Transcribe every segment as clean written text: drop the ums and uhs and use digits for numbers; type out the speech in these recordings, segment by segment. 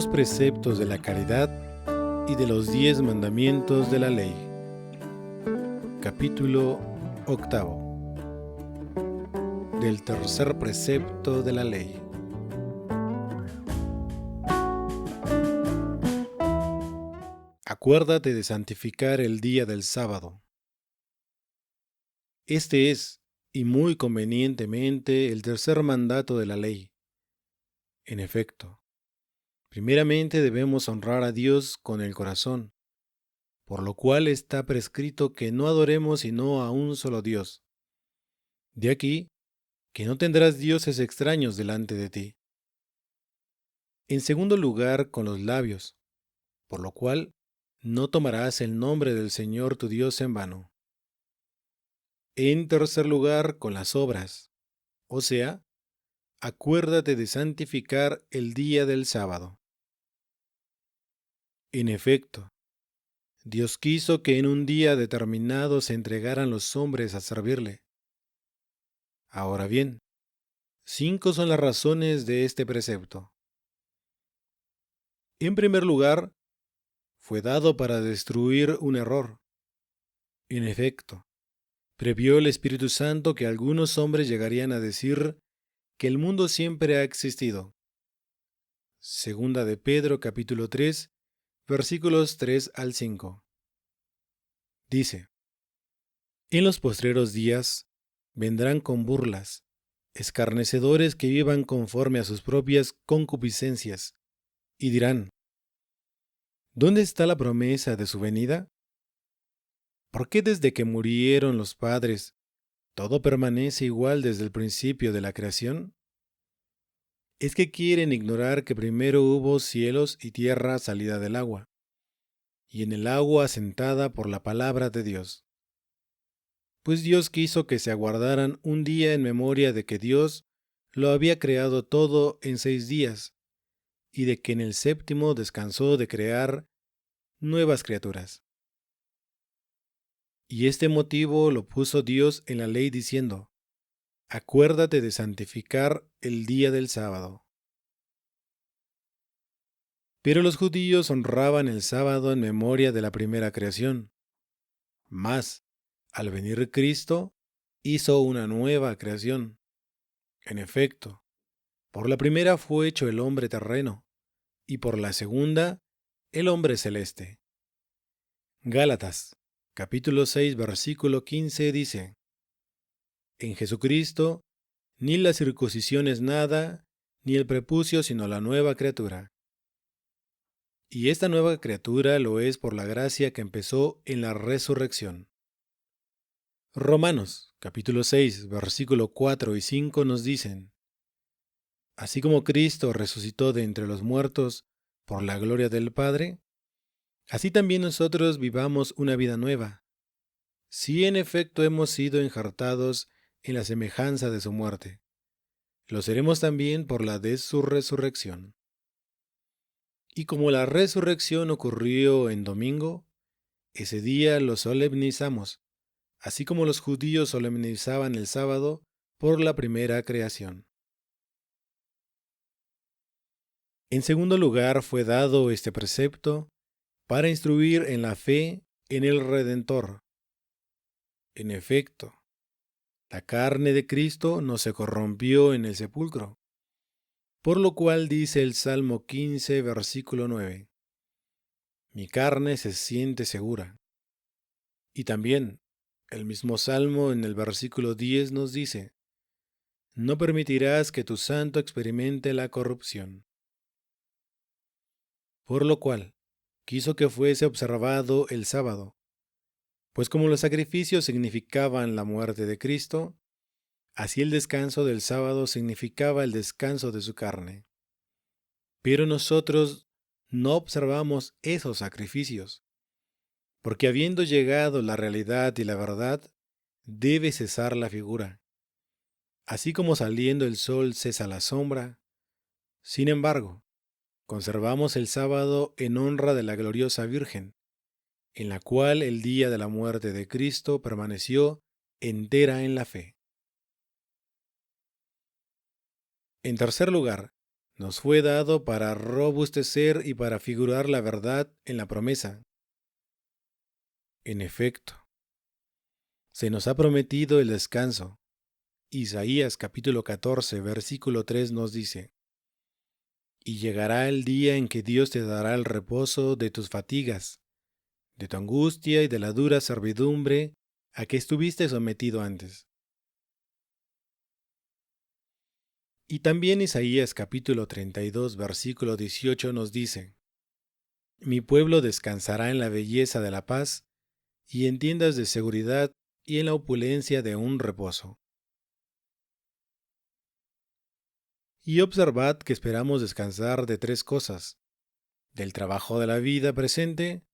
los preceptos de la caridad y de los 10 mandamientos de la ley. Capítulo 8. Del tercer precepto de la ley. Acuérdate de santificar el día del sábado. Este es, y muy convenientemente, el tercer mandato de la ley. En efecto, primeramente debemos honrar a Dios con el corazón, por lo cual está prescrito que no adoremos sino a un solo Dios. De aquí, que no tendrás dioses extraños delante de ti. En segundo lugar, con los labios, por lo cual no tomarás el nombre del Señor tu Dios en vano. En tercer lugar, con las obras, o sea, acuérdate de santificar el día del sábado. En efecto, Dios quiso que en un día determinado se entregaran los hombres a servirle. Ahora bien, 5 son las razones de este precepto. En primer lugar, fue dado para destruir un error. En efecto, previó el Espíritu Santo que algunos hombres llegarían a decir que el mundo siempre ha existido. Segunda de Pedro capítulo 3, versículos 3 al 5. Dice: En los postreros días vendrán con burlas, escarnecedores que vivan conforme a sus propias concupiscencias, y dirán: ¿Dónde está la promesa de su venida? ¿Por qué desde que murieron los padres todo permanece igual desde el principio de la creación? Es que quieren ignorar que primero hubo cielos y tierra salida del agua, y en el agua asentada por la palabra de Dios. Pues Dios quiso que se aguardaran un día en memoria de que Dios lo había creado todo en 6 días, y de que en el séptimo descansó de crear nuevas criaturas. Y este motivo lo puso Dios en la ley diciendo: Acuérdate de santificar el día del sábado. Pero los judíos honraban el sábado en memoria de la primera creación. Mas, al venir Cristo, hizo una nueva creación. En efecto, por la primera fue hecho el hombre terreno, y por la segunda, el hombre celeste. Gálatas, capítulo 6, versículo 15 dice: En Jesucristo, ni la circuncisión es nada, ni el prepucio sino la nueva criatura. Y esta nueva criatura lo es por la gracia que empezó en la resurrección. Romanos, capítulo 6, versículo 4 y 5 nos dicen: Así como Cristo resucitó de entre los muertos por la gloria del Padre, así también nosotros vivamos una vida nueva, si en efecto hemos sido enjartados en la semejanza de su muerte. Lo seremos también por la de su resurrección. Y como la resurrección ocurrió en domingo, ese día lo solemnizamos, así como los judíos solemnizaban el sábado por la primera creación. En segundo lugar, fue dado este precepto para instruir en la fe en el Redentor. En efecto, la carne de Cristo no se corrompió en el sepulcro, por lo cual dice el Salmo 15, versículo 9: Mi carne se siente segura. Y también, el mismo Salmo en el versículo 10 nos dice: No permitirás que tu santo experimente la corrupción. Por lo cual, quiso que fuese observado el sábado, pues como los sacrificios significaban la muerte de Cristo, así el descanso del sábado significaba el descanso de su carne. Pero nosotros no observamos esos sacrificios, porque habiendo llegado la realidad y la verdad, debe cesar la figura. Así como saliendo el sol cesa la sombra, sin embargo, conservamos el sábado en honra de la gloriosa Virgen, en la cual el día de la muerte de Cristo permaneció entera en la fe. En tercer lugar, nos fue dado para robustecer y para figurar la verdad en la promesa. En efecto, se nos ha prometido el descanso. Isaías capítulo 14, versículo 3 nos dice: Y llegará el día en que Dios te dará el reposo de tus fatigas, de tu angustia y de la dura servidumbre a que estuviste sometido antes. Y también Isaías capítulo 32, versículo 18 nos dice: Mi pueblo descansará en la belleza de la paz, y en tiendas de seguridad y en la opulencia de un reposo. Y observad que esperamos descansar de tres cosas: del trabajo de la vida presente,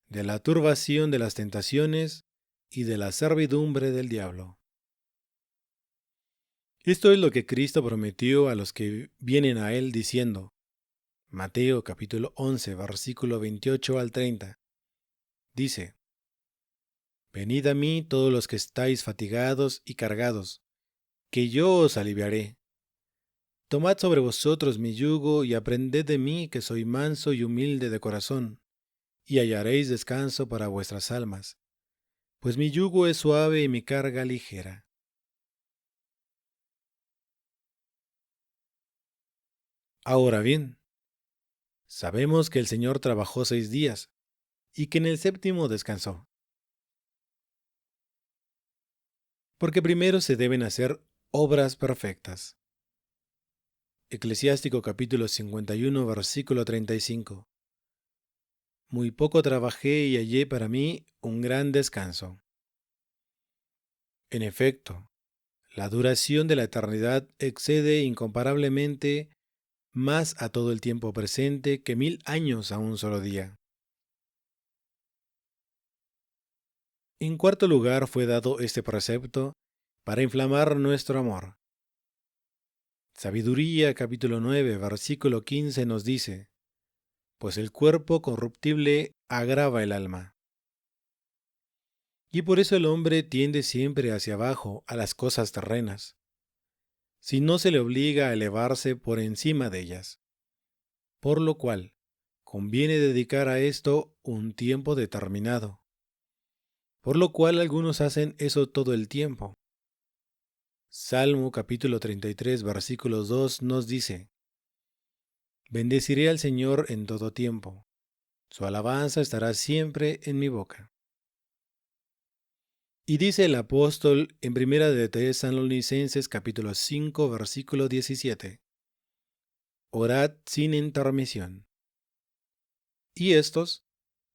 de la turbación de las tentaciones y de la servidumbre del diablo. Esto es lo que Cristo prometió a los que vienen a Él diciendo, Mateo capítulo 11, versículo 28 al 30, dice: Venid a mí todos los que estáis fatigados y cargados, que yo os aliviaré. Tomad sobre vosotros mi yugo y aprended de mí, que soy manso y humilde de corazón, y hallaréis descanso para vuestras almas, pues mi yugo es suave y mi carga ligera. Ahora bien, sabemos que el Señor trabajó 6 días y que en el séptimo descansó, porque primero se deben hacer obras perfectas. Eclesiástico capítulo 51, versículo 35. Muy poco trabajé y hallé para mí un gran descanso. En efecto, la duración de la eternidad excede incomparablemente más a todo el tiempo presente que 1000 años a un solo día. En cuarto lugar fue dado este precepto para inflamar nuestro amor. Sabiduría capítulo 9, versículo 15 nos dice: Pues el cuerpo corruptible agrava el alma. Y por eso el hombre tiende siempre hacia abajo a las cosas terrenas, si no se le obliga a elevarse por encima de ellas. Por lo cual, conviene dedicar a esto un tiempo determinado. Por lo cual algunos hacen eso todo el tiempo. Salmo capítulo 33, versículo 2 nos dice: Bendeciré al Señor en todo tiempo. Su alabanza estará siempre en mi boca. Y dice el apóstol en primera de Tesalonicenses capítulo 5, versículo 17: Orad sin intermisión. Y estos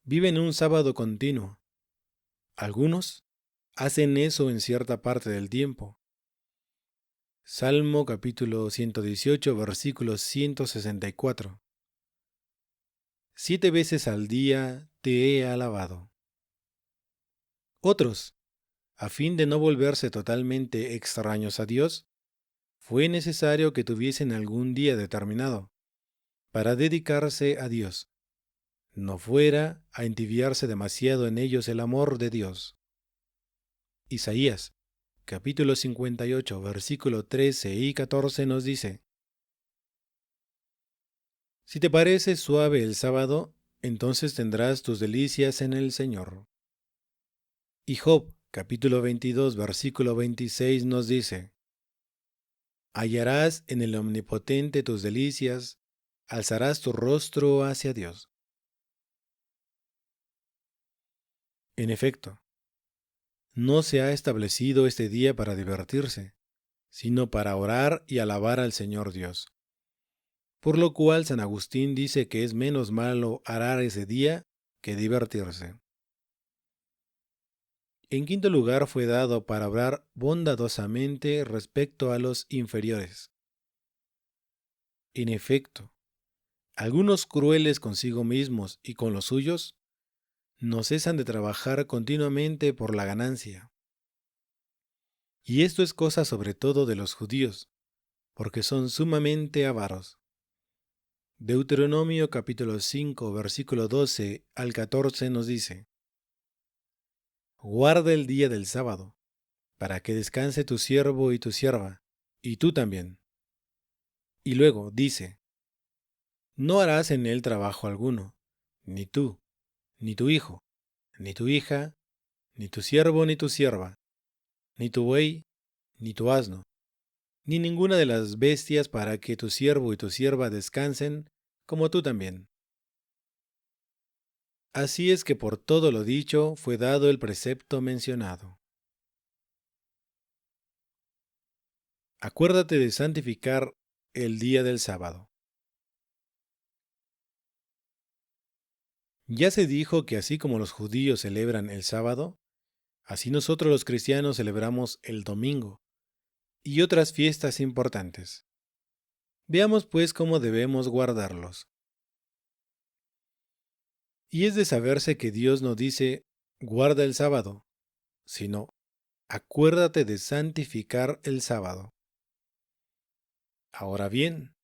viven un sábado continuo. Algunos hacen eso en cierta parte del tiempo. Salmo capítulo 118, versículo 164. 7 veces al día te he alabado. Otros, a fin de no volverse totalmente extraños a Dios, fue necesario que tuviesen algún día determinado para dedicarse a Dios, no fuera a entibiarse demasiado en ellos el amor de Dios. Isaías, capítulo 58, versículo 13 y 14 nos dice: Si te parece suave el sábado, entonces tendrás tus delicias en el Señor. Y Job, capítulo 22, versículo 26 nos dice: Hallarás en el Omnipotente tus delicias, alzarás tu rostro hacia Dios. En efecto, no se ha establecido este día para divertirse, sino para orar y alabar al Señor Dios. Por lo cual San Agustín dice que es menos malo arar ese día que divertirse. En quinto lugar fue dado para obrar bondadosamente respecto a los inferiores. En efecto, algunos crueles consigo mismos y con los suyos no cesan de trabajar continuamente por la ganancia. Y esto es cosa sobre todo de los judíos, porque son sumamente avaros. Deuteronomio capítulo 5, versículo 12 al 14 nos dice: Guarda el día del sábado, para que descanse tu siervo y tu sierva, y tú también. Y luego dice: No harás en él trabajo alguno, ni tú, ni tu hijo, ni tu hija, ni tu siervo, ni tu sierva, ni tu buey, ni tu asno, ni ninguna de las bestias, para que tu siervo y tu sierva descansen, como tú también. Así es que por todo lo dicho fue dado el precepto mencionado. Acuérdate de santificar el día del sábado. Ya se dijo que así como los judíos celebran el sábado, así nosotros los cristianos celebramos el domingo y otras fiestas importantes. Veamos pues cómo debemos guardarlos. Y es de saberse que Dios no dice, guarda el sábado, sino, acuérdate de santificar el sábado. Ahora bien,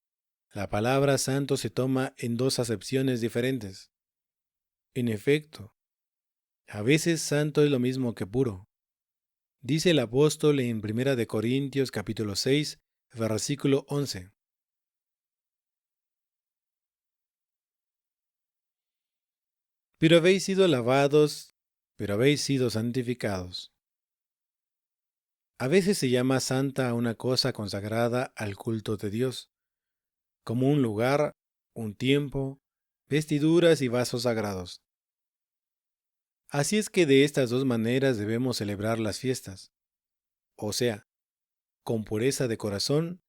la palabra santo se toma en dos acepciones diferentes. En efecto, a veces santo es lo mismo que puro. Dice el apóstol en 1 de Corintios capítulo 6, versículo 11. Pero habéis sido lavados, pero habéis sido santificados. A veces se llama santa a una cosa consagrada al culto de Dios, como un lugar, un tiempo, vestiduras y vasos sagrados. Así es que de estas dos maneras debemos celebrar las fiestas, o sea, con pureza de corazón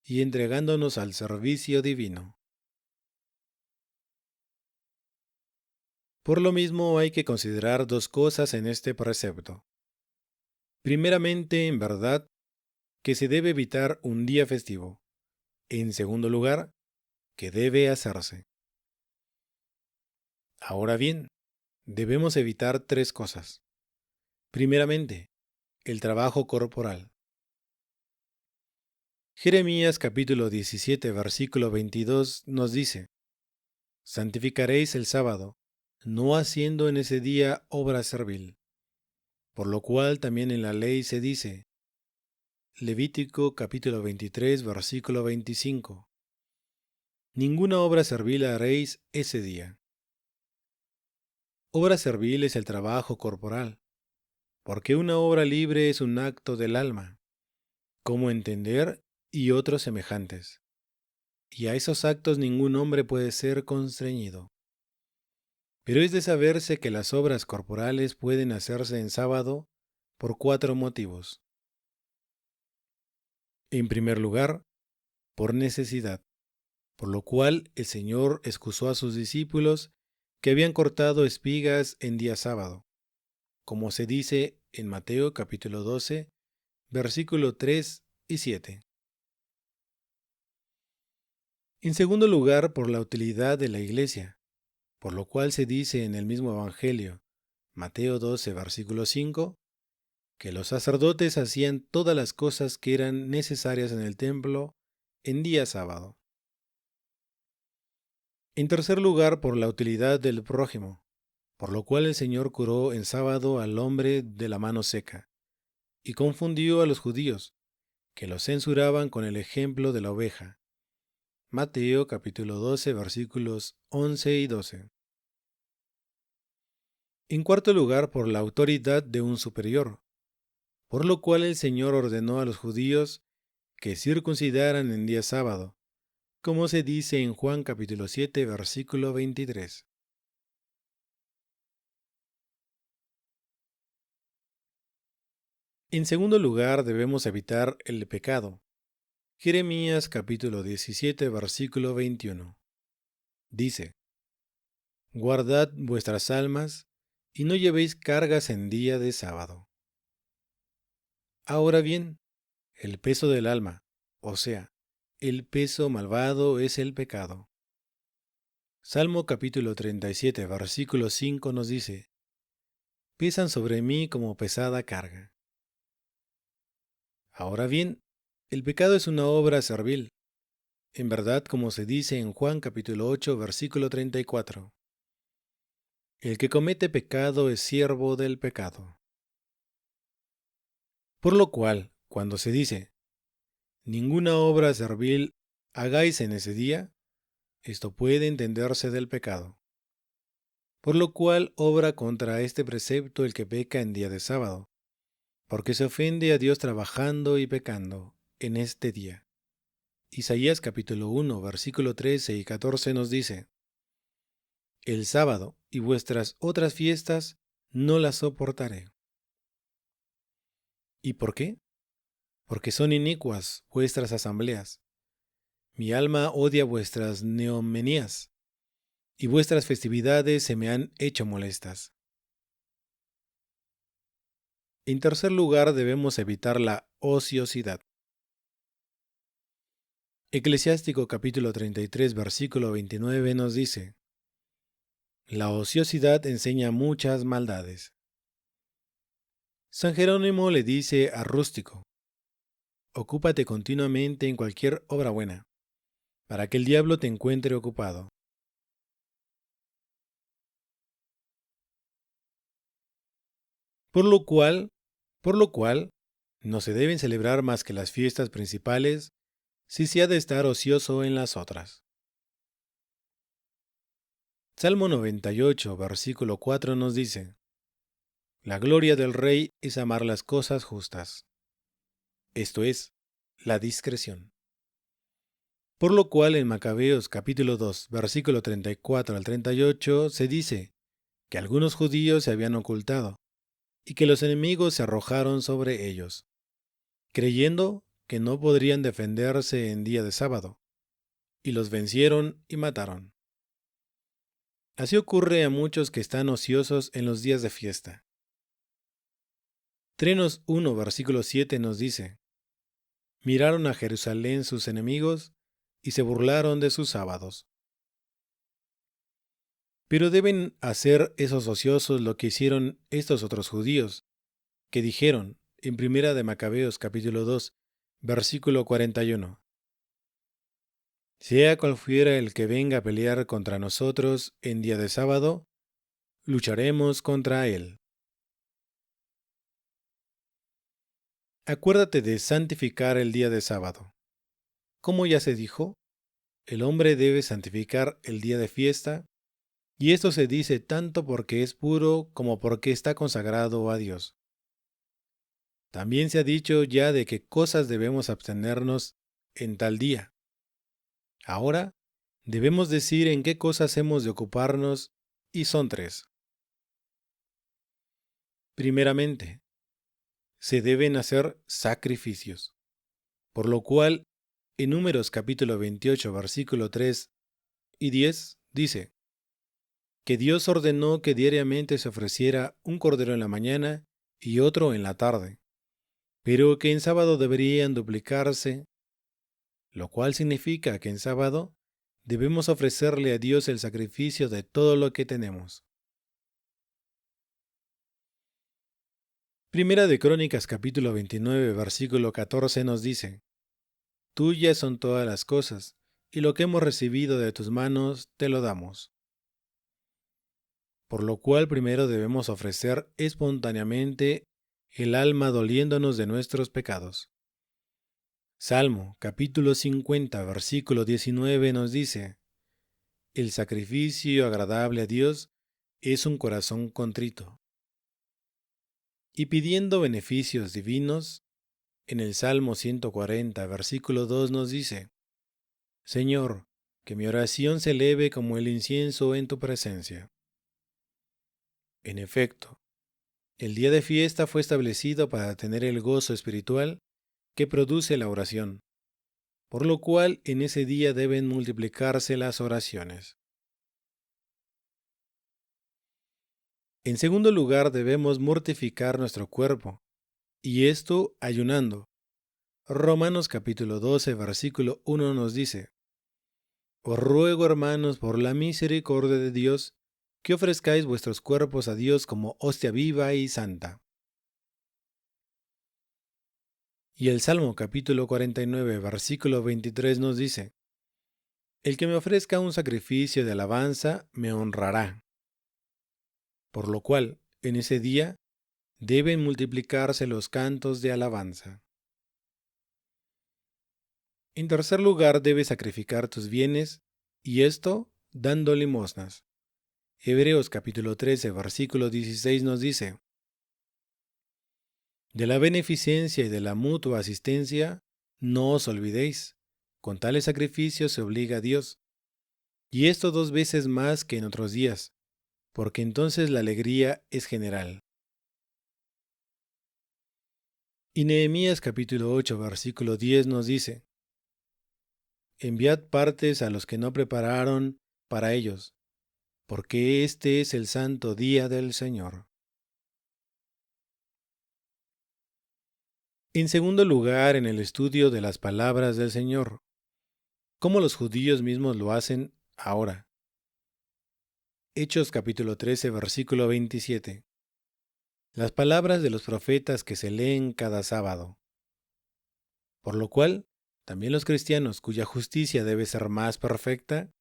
y entregándonos al servicio divino. Por lo mismo hay que considerar dos cosas en este precepto. Primeramente, en verdad, que se debe evitar un día festivo. En segundo lugar, que debe hacerse. Ahora bien, debemos evitar tres cosas. Primeramente, el trabajo corporal. Jeremías capítulo 17 versículo 22 nos dice, santificaréis el sábado, no haciendo en ese día obra servil. Por lo cual también en la ley se dice, Levítico capítulo 23 versículo 25, ninguna obra servil haréis ese día. Obra servil es el trabajo corporal, porque una obra libre es un acto del alma, como entender y otros semejantes. Y a esos actos ningún hombre puede ser constreñido. Pero es de saberse que las obras corporales pueden hacerse en sábado por cuatro motivos. En primer lugar, por necesidad, por lo cual el Señor excusó a sus discípulos que habían cortado espigas en día sábado, como se dice en Mateo capítulo 12, versículo 3 y 7. En segundo lugar, por la utilidad de la iglesia, por lo cual se dice en el mismo Evangelio, Mateo 12, versículo 5, que los sacerdotes hacían todas las cosas que eran necesarias en el templo en día sábado. En tercer lugar, por la utilidad del prójimo, por lo cual el Señor curó en sábado al hombre de la mano seca, y confundió a los judíos, que lo censuraban con el ejemplo de la oveja. Mateo capítulo 12 versículos 11 y 12. En cuarto lugar, por la autoridad de un superior, por lo cual el Señor ordenó a los judíos que circuncidaran en día sábado, como se dice en Juan capítulo 7 versículo 23. En segundo lugar, debemos evitar el pecado. Jeremías capítulo 17 versículo 21. Dice, guardad vuestras almas y no llevéis cargas en día de sábado. Ahora bien, el peso del alma, o sea, el peso malvado es el pecado. Salmo capítulo 37 versículo 5 nos dice, pesan sobre mí como pesada carga. Ahora bien, el pecado es una obra servil, en verdad como se dice en Juan capítulo 8 versículo 34. El que comete pecado es siervo del pecado. Por lo cual, cuando se dice, ninguna obra servil hagáis en ese día, esto puede entenderse del pecado. Por lo cual obra contra este precepto el que peca en día de sábado, porque se ofende a Dios trabajando y pecando en este día. Isaías capítulo 1, versículo 13 y 14 nos dice: El sábado y vuestras otras fiestas no las soportaré. ¿Y por qué? Porque son inicuas vuestras asambleas. Mi alma odia vuestras neomenías, y vuestras festividades se me han hecho molestas. En tercer lugar, debemos evitar la ociosidad. Eclesiástico capítulo 33, versículo 29 nos dice: La ociosidad enseña muchas maldades. San Jerónimo le dice a Rústico: Ocúpate continuamente en cualquier obra buena, para que el diablo te encuentre ocupado. Por lo cual, no se deben celebrar más que las fiestas principales, si se ha de estar ocioso en las otras. Salmo 98, versículo 4 nos dice: La gloria del rey es amar las cosas justas, esto es, la discreción. Por lo cual en Macabeos capítulo 2, versículo 34 al 38 se dice que algunos judíos se habían ocultado y que los enemigos se arrojaron sobre ellos, creyendo que no podrían defenderse en día de sábado, y los vencieron y mataron. Así ocurre a muchos que están ociosos en los días de fiesta. Trenos 1, versículo 7 nos dice: Miraron a Jerusalén sus enemigos y se burlaron de sus sábados. Pero deben hacer esos ociosos lo que hicieron estos otros judíos, que dijeron en Primera de Macabeos capítulo 2, versículo 41: Sea cual fuera el que venga a pelear contra nosotros en día de sábado, lucharemos contra él. Acuérdate de santificar el día de sábado. Como ya se dijo, el hombre debe santificar el día de fiesta, y esto se dice tanto porque es puro como porque está consagrado a Dios. También se ha dicho ya de qué cosas debemos abstenernos en tal día. Ahora debemos decir en qué cosas hemos de ocuparnos, y son tres. Primeramente, se deben hacer sacrificios, por lo cual en Números capítulo 28, versículo 3 y 10 dice que Dios ordenó que diariamente se ofreciera un cordero en la mañana y otro en la tarde, pero que en sábado deberían duplicarse, lo cual significa que en sábado debemos ofrecerle a Dios el sacrificio de todo lo que tenemos. Primera de Crónicas capítulo 29, versículo 14 nos dice: Tuyas son todas las cosas, y lo que hemos recibido de tus manos te lo damos. Por lo cual primero debemos ofrecer espontáneamente el alma doliéndonos de nuestros pecados. Salmo capítulo 50, versículo 19 nos dice: El sacrificio agradable a Dios es un corazón contrito. Y pidiendo beneficios divinos, en el Salmo 140, versículo 2 nos dice: Señor, que mi oración se eleve como el incienso en tu presencia. En efecto, el día de fiesta fue establecido para tener el gozo espiritual que produce la oración, por lo cual en ese día deben multiplicarse las oraciones. En segundo lugar, debemos mortificar nuestro cuerpo, y esto ayunando. Romanos capítulo 12, versículo 1 nos dice: Os ruego, hermanos, por la misericordia de Dios, que ofrezcáis vuestros cuerpos a Dios como hostia viva y santa. Y el Salmo capítulo 49, versículo 23 nos dice: El que me ofrezca un sacrificio de alabanza me honrará. Por lo cual, en ese día, deben multiplicarse los cantos de alabanza. En tercer lugar, debes sacrificar tus bienes y esto dando limosnas. Hebreos capítulo 13, versículo 16 nos dice: De la beneficencia y de la mutua asistencia, no os olvidéis. Con tales sacrificios se obliga a Dios, y esto 2 veces más que en otros días, porque entonces la alegría es general. Y Nehemías capítulo 8, versículo 10 nos dice: Enviad partes a los que no prepararon para ellos, porque este es el santo día del Señor. En segundo lugar, en el estudio de las palabras del Señor, como los judíos mismos lo hacen ahora. Hechos capítulo 13, versículo 27. Las palabras de los profetas que se leen cada sábado. Por lo cual, también los cristianos cuya justicia debe ser más perfecta,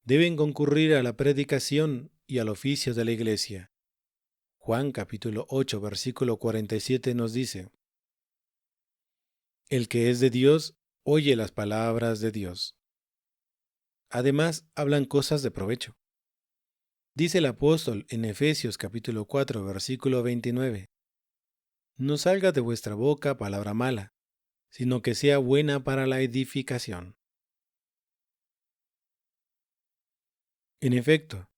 deben concurrir a la predicación y al oficio de la iglesia. Juan capítulo 8, versículo 47 nos dice: El que es de Dios, oye las palabras de Dios. Además, hablan cosas de provecho. Dice el apóstol en Efesios capítulo 4, versículo 29, No salga de vuestra boca palabra mala, sino que sea buena para la edificación. En efecto,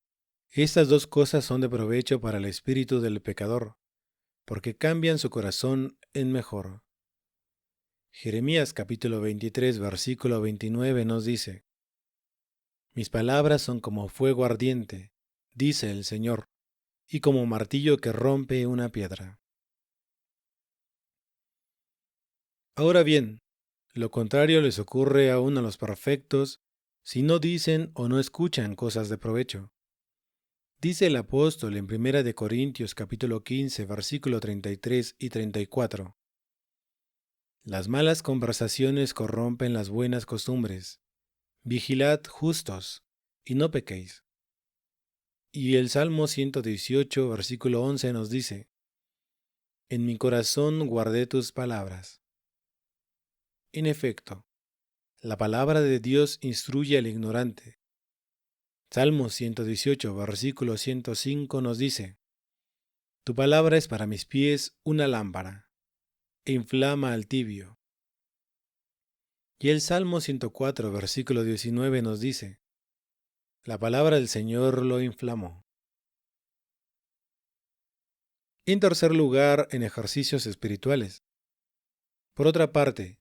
estas 2 cosas son de provecho para el espíritu del pecador, porque cambian su corazón en mejor. Jeremías capítulo 23, versículo 29 nos dice: Mis palabras son como fuego ardiente, dice el Señor, y como martillo que rompe una piedra. Ahora bien, lo contrario les ocurre aún a los perfectos si no dicen o no escuchan cosas de provecho. Dice el apóstol en 1 Corintios capítulo 15, versículo 33 y 34. Las malas conversaciones corrompen las buenas costumbres. Vigilad justos, y no pequéis. Y el Salmo 118, versículo 11 nos dice: En mi corazón guardé tus palabras. En efecto, la palabra de Dios instruye al ignorante. Salmo 118, versículo 105 nos dice: Tu palabra es para mis pies una lámpara, e inflama al tibio. Y el Salmo 104, versículo 19 nos dice: La palabra del Señor lo inflamó. En tercer lugar, en ejercicios espirituales. Por otra parte,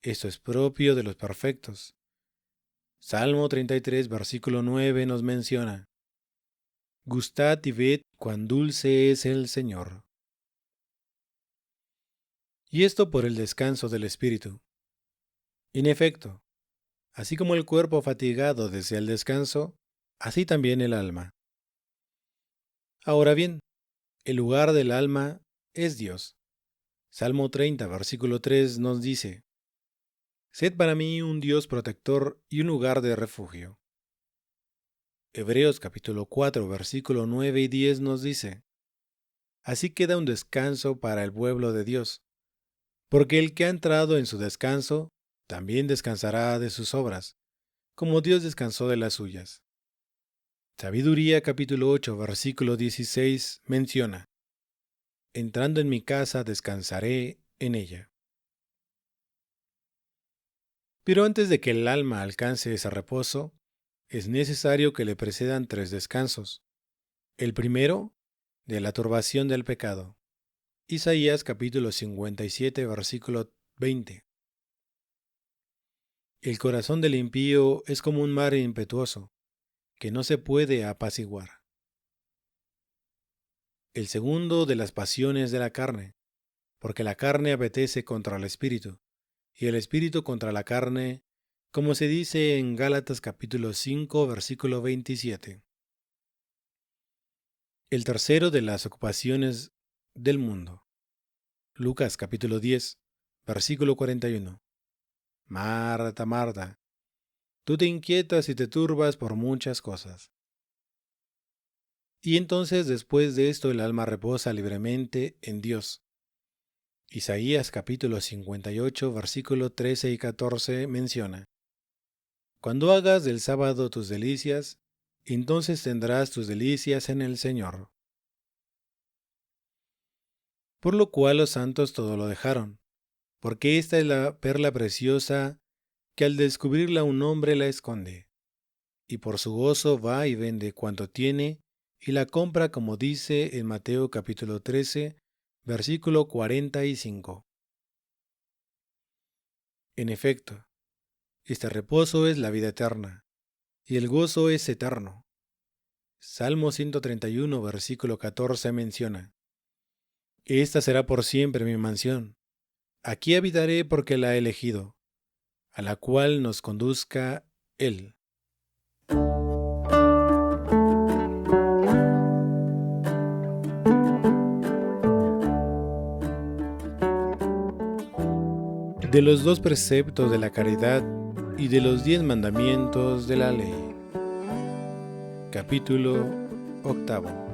esto es propio de los perfectos. Salmo 33, versículo 9 nos menciona: Gustad y ved cuán dulce es el Señor. Y esto por el descanso del espíritu. En efecto, así como el cuerpo fatigado desea el descanso, así también el alma. Ahora bien, el lugar del alma es Dios. Salmo 30, versículo 3 nos dice: Sed para mí un Dios protector y un lugar de refugio. Hebreos capítulo 4, versículo 9 y 10 nos dice: Así queda un descanso para el pueblo de Dios, porque el que ha entrado en su descanso, también descansará de sus obras, como Dios descansó de las suyas. Sabiduría capítulo 8, versículo 16 menciona: Entrando en mi casa descansaré en ella. Pero antes de que el alma alcance ese reposo, es necesario que le precedan 3 descansos. El primero, de la turbación del pecado. Isaías capítulo 57, versículo 20. El corazón del impío es como un mar impetuoso, que no se puede apaciguar. El segundo, de las pasiones de la carne, porque la carne apetece contra el espíritu, y el espíritu contra la carne, como se dice en Gálatas capítulo 5, versículo 27. El tercero, de las ocupaciones del mundo. Lucas capítulo 10, versículo 41. Marta, Marta, tú te inquietas y te turbas por muchas cosas. Y entonces después de esto el alma reposa libremente en Dios. Isaías capítulo 58, versículo 13 y 14 menciona: Cuando hagas del sábado tus delicias, entonces tendrás tus delicias en el Señor. Por lo cual los santos todo lo dejaron, porque esta es la perla preciosa que al descubrirla un hombre la esconde, y por su gozo va y vende cuanto tiene, y la compra como dice en Mateo capítulo 13, versículo 45. En efecto, este reposo es la vida eterna, y el gozo es eterno. Salmo 131, versículo 14 menciona: Esta será por siempre mi mansión. Aquí habitaré porque la he elegido, a la cual nos conduzca Él. De los 2 preceptos de la caridad y de los 10 mandamientos de la ley. Capítulo 8.